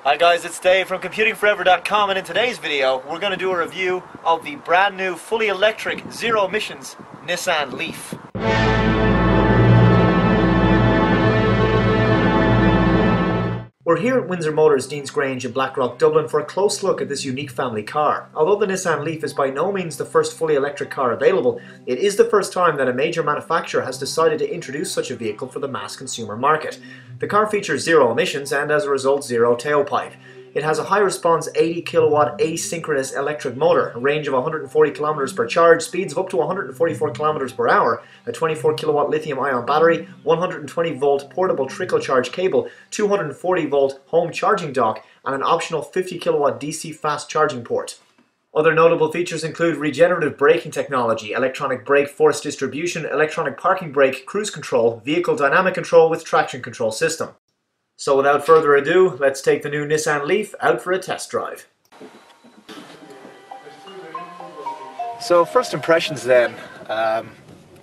Hi guys, it's Dave from computingforever.com, and in today's video we're going to do a review of the brand new fully electric zero emissions Nissan Leaf. We're here at Windsor Motors, Dean's Grange in Blackrock, Dublin for a close look at this unique family car. Although the Nissan Leaf is by no means the first fully electric car available, it is the first time that a major manufacturer has decided to introduce such a vehicle for the mass consumer market. The car features zero emissions and as a result zero tailpipe. It has a high-response 80 kilowatt asynchronous electric motor, a range of 140 kilometers per charge, speeds of up to 144 kilometers per hour, a 24 kilowatt lithium-ion battery, 120 volt portable trickle charge cable, 240 volt home charging dock, and an optional 50 kilowatt DC fast charging port. Other notable features include regenerative braking technology, electronic brake force distribution, electronic parking brake, cruise control, vehicle dynamic control with traction control system. So without further ado, let's take the new Nissan Leaf out for a test drive. So first impressions then,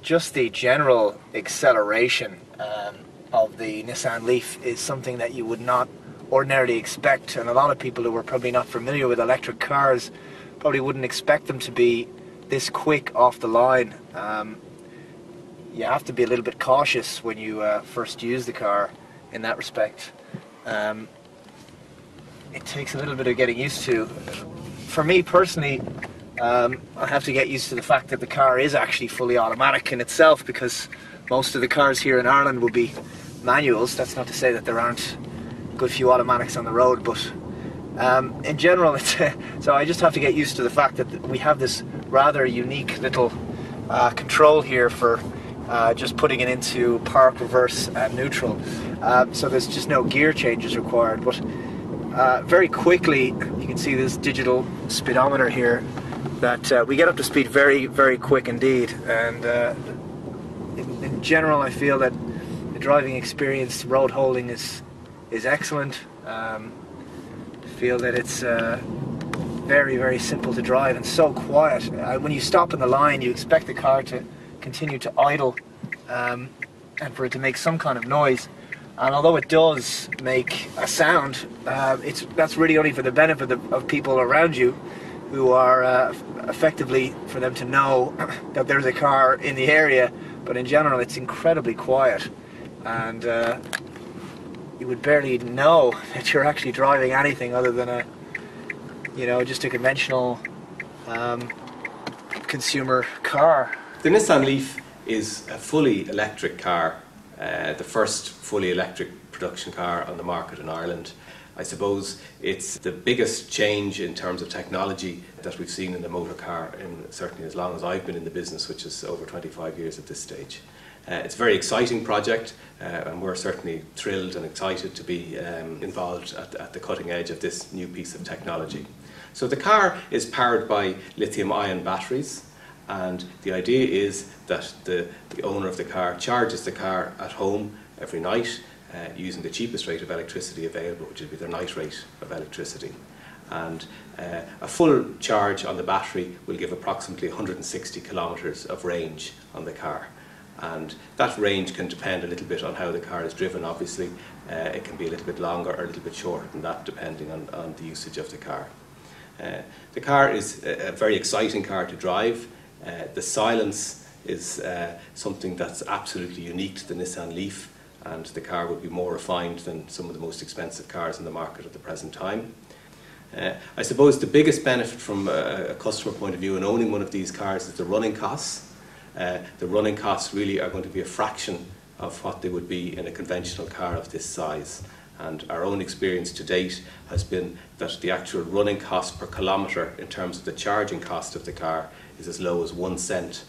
just the general acceleration of the Nissan Leaf is something that you would not ordinarily expect, and a lot of people who are probably not familiar with electric cars probably wouldn't expect them to be this quick off the line. You have to be a little bit cautious when you first use the car in that respect. It takes a little bit of getting used to. For me personally, I have to get used to the fact that the car is actually fully automatic in itself, because most of the cars here in Ireland will be manuals. That's not to say that there aren't a good few automatics on the road, but in general so I just have to get used to the fact that we have this rather unique little control here for just putting it into park, reverse and neutral. So there's just no gear changes required, but very quickly you can see this digital speedometer here that we get up to speed very, very quick indeed. And in general I feel that the driving experience, road holding is excellent. I feel that it's very, very simple to drive and so quiet. When you stop in the line you expect the car to continue to idle and for it to make some kind of noise, and although it does make a sound, that's really only for the benefit of people around you, who are effectively for them to know that there's a car in the area. But in general it's incredibly quiet, and you would barely know that you're actually driving anything other than just a conventional consumer car. The Nissan Leaf is a fully electric car, the first fully electric production car on the market in Ireland. I suppose it's the biggest change in terms of technology that we've seen in the motor car in certainly as long as I've been in the business, which is over 25 years at this stage. It's a very exciting project, and we're certainly thrilled and excited to be involved at the cutting edge of this new piece of technology. So the car is powered by lithium-ion batteries, and the idea is that the owner of the car charges the car at home every night using the cheapest rate of electricity available, which would be the night rate of electricity. And a full charge on the battery will give approximately 160 kilometres of range on the car. And that range can depend a little bit on how the car is driven, obviously. It can be a little bit longer or a little bit shorter than that, depending on the usage of the car. The car is a very exciting car to drive. The silence is something that's absolutely unique to the Nissan Leaf, and the car will be more refined than some of the most expensive cars in the market at the present time. I suppose the biggest benefit from a customer point of view in owning one of these cars is the running costs. The running costs really are going to be a fraction of what they would be in a conventional car of this size. And our own experience to date has been that the actual running cost per kilometre in terms of the charging cost of the car is as low as 1 cent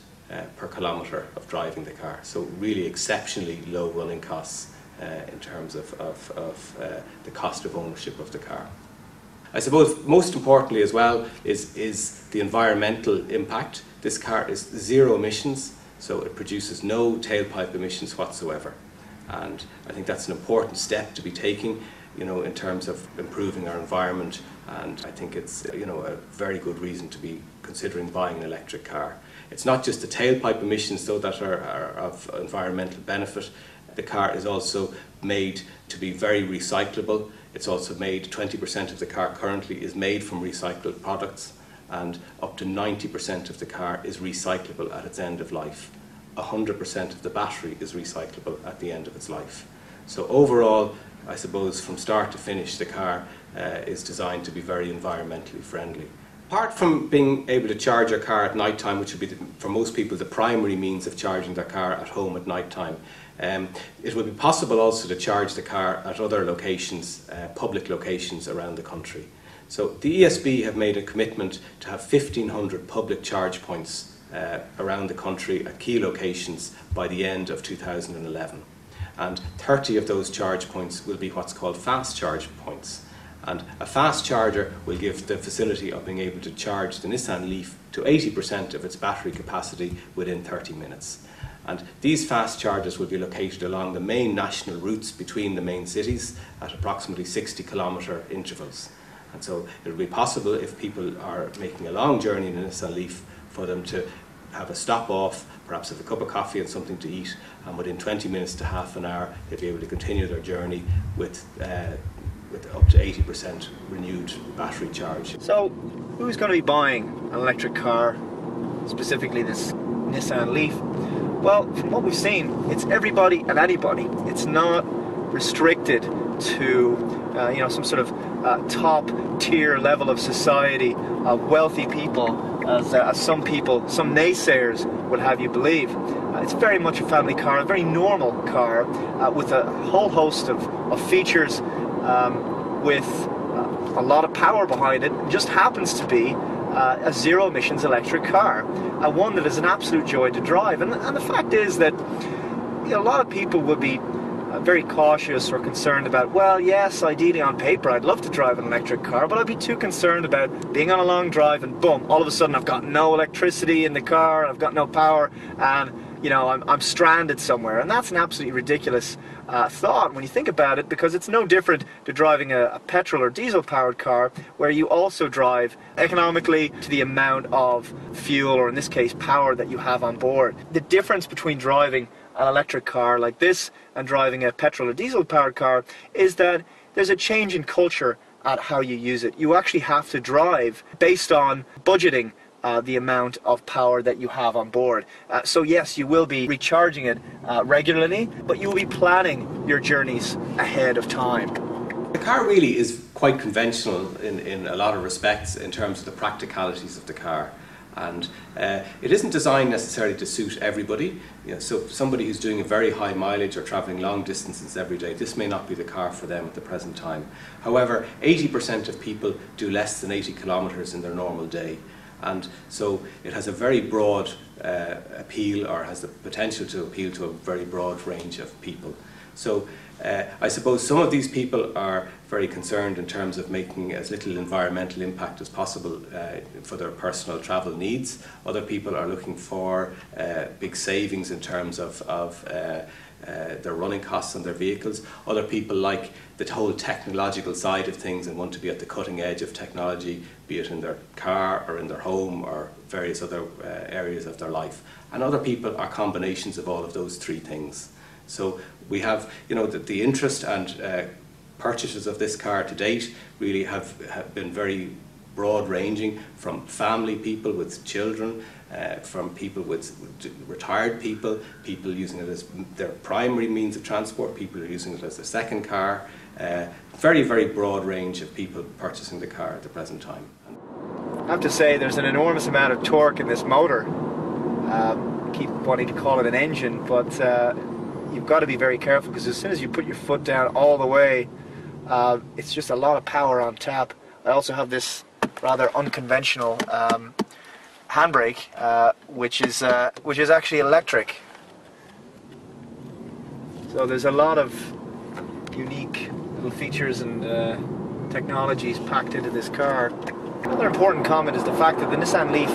per kilometre of driving the car. So really exceptionally low running costs in terms of the cost of ownership of the car. I suppose most importantly as well is the environmental impact. This car is zero emissions, so it produces no tailpipe emissions whatsoever. And I think that's an important step to be taking, in terms of improving our environment, and I think it's a very good reason to be considering buying an electric car. It's not just the tailpipe emissions though that are of environmental benefit. The car is also made to be very recyclable. It's also made, 20% of the car currently is made from recycled products, and up to 90% of the car is recyclable at its end of life. 100% of the battery is recyclable at the end of its life. So overall, I suppose from start to finish, the car is designed to be very environmentally friendly. Apart from being able to charge your car at night time, which would be, for most people, the primary means of charging their car at home at night time, it would be possible also to charge the car at other locations, public locations around the country. So the ESB have made a commitment to have 1,500 public charge points around the country at key locations by the end of 2011. And 30 of those charge points will be what's called fast charge points. And a fast charger will give the facility of being able to charge the Nissan Leaf to 80% of its battery capacity within 30 minutes. And these fast chargers will be located along the main national routes between the main cities at approximately 60-kilometre intervals. And so it will be possible, if people are making a long journey in a Nissan Leaf, for them to have a stop off, perhaps have a cup of coffee and something to eat, and within 20 minutes to half an hour they'll be able to continue their journey with up to 80% renewed battery charge. So, who's going to be buying an electric car, specifically this Nissan Leaf? Well, from what we've seen, it's everybody and anybody. It's not restricted to some sort of top tier level of society, wealthy people, as some naysayers would have you believe. It's very much a family car, a very normal car with a whole host of features, with a lot of power behind it. It just happens to be a zero emissions electric car, one that is an absolute joy to drive. And the fact is that a lot of people would be very cautious or concerned about, well, yes, ideally on paper I'd love to drive an electric car, but I'd be too concerned about being on a long drive and boom, all of a sudden I've got no electricity in the car, I've got no power, and I'm stranded somewhere. And that's an absolutely ridiculous thought when you think about it, because it's no different to driving a petrol or diesel powered car, where you also drive economically to the amount of fuel, or in this case power, that you have on board. The difference between driving an electric car like this and driving a petrol or diesel powered car is that there's a change in culture at how you use it. You actually have to drive based on budgeting the amount of power that you have on board. So yes, you will be recharging it regularly, but you will be planning your journeys ahead of time. The car really is quite conventional in a lot of respects in terms of the practicalities of the car. And it isn't designed necessarily to suit everybody. So somebody who's doing a very high mileage or travelling long distances every day, this may not be the car for them at the present time. However, 80% of people do less than 80 kilometres in their normal day. And so it has a very broad appeal, or has the potential to appeal to a very broad range of people. So I suppose some of these people are very concerned in terms of making as little environmental impact as possible for their personal travel needs. Other people are looking for big savings in terms of their running costs on their vehicles. Other people like the whole technological side of things and want to be at the cutting edge of technology, be it in their car or in their home or various other areas of their life. And other people are combinations of all of those three things. So we have, the interest and purchases of this car to date really have been very broad ranging, from family people with children, from people with retired people using it as their primary means of transport, people who are using it as their second car. Very, very broad range of people purchasing the car at the present time. I have to say there's an enormous amount of torque in this motor. Keep wanting to call it an engine, but you've got to be very careful, because as soon as you put your foot down all the way, it's just a lot of power on tap. I also have this rather unconventional handbrake, which is actually electric. So there's a lot of unique little features and technologies packed into this car. Another important comment is the fact that the Nissan Leaf,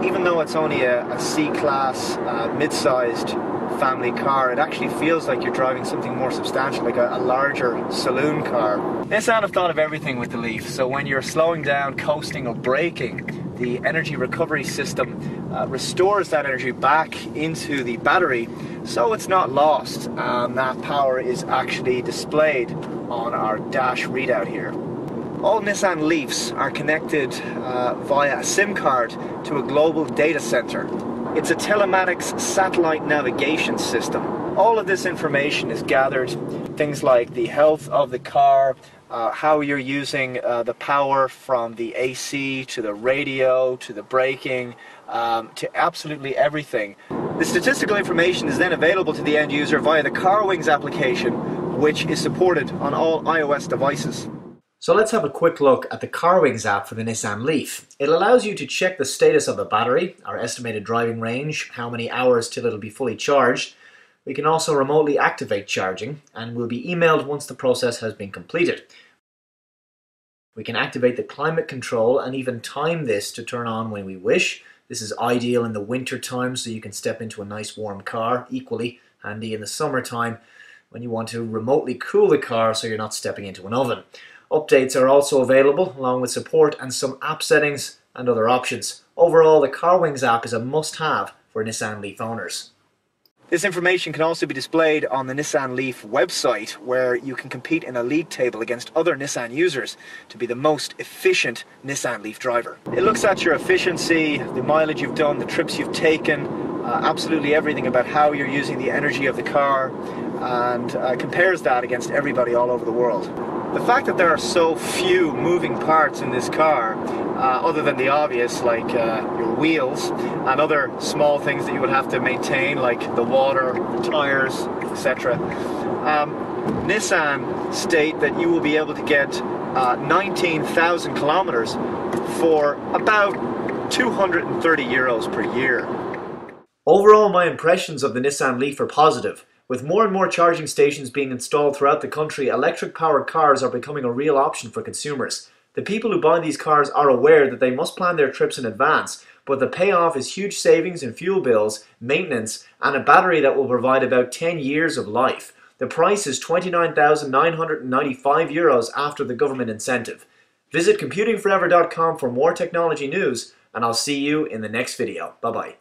even though it's only a C-class mid-sized family car, it actually feels like you're driving something more substantial, like a larger saloon car. Nissan have thought of everything with the Leaf, so when you're slowing down, coasting or braking, the energy recovery system restores that energy back into the battery, so it's not lost, and that power is actually displayed on our dash readout here. All Nissan Leafs are connected via a SIM card to a global data center. It's a telematics satellite navigation system. All of this information is gathered, things like the health of the car, how you're using the power from the AC to the radio to the braking, to absolutely everything. The statistical information is then available to the end user via the CarWings application, which is supported on all iOS devices. So let's have a quick look at the CarWings app for the Nissan Leaf. It allows you to check the status of the battery, our estimated driving range, how many hours till it'll be fully charged. We can also remotely activate charging and will be emailed once the process has been completed. We can activate the climate control and even time this to turn on when we wish. This is ideal in the winter time so you can step into a nice warm car, equally handy in the summertime when you want to remotely cool the car so you're not stepping into an oven. Updates are also available along with support and some app settings and other options. Overall, the CarWings app is a must-have for Nissan Leaf owners. This information can also be displayed on the Nissan Leaf website, where you can compete in a league table against other Nissan users to be the most efficient Nissan Leaf driver. It looks at your efficiency, the mileage you've done, the trips you've taken, absolutely everything about how you're using the energy of the car, and compares that against everybody all over the world. The fact that there are so few moving parts in this car, other than the obvious, like your wheels and other small things that you would have to maintain, like the water, the tires, etc. Nissan state that you will be able to get 19,000 kilometers for about €230 per year. Overall, my impressions of the Nissan Leaf are positive. With more and more charging stations being installed throughout the country, electric-powered cars are becoming a real option for consumers. The people who buy these cars are aware that they must plan their trips in advance, but the payoff is huge savings in fuel bills, maintenance, and a battery that will provide about 10 years of life. The price is €29,995 after the government incentive. Visit computingforever.com for more technology news, and I'll see you in the next video. Bye-bye.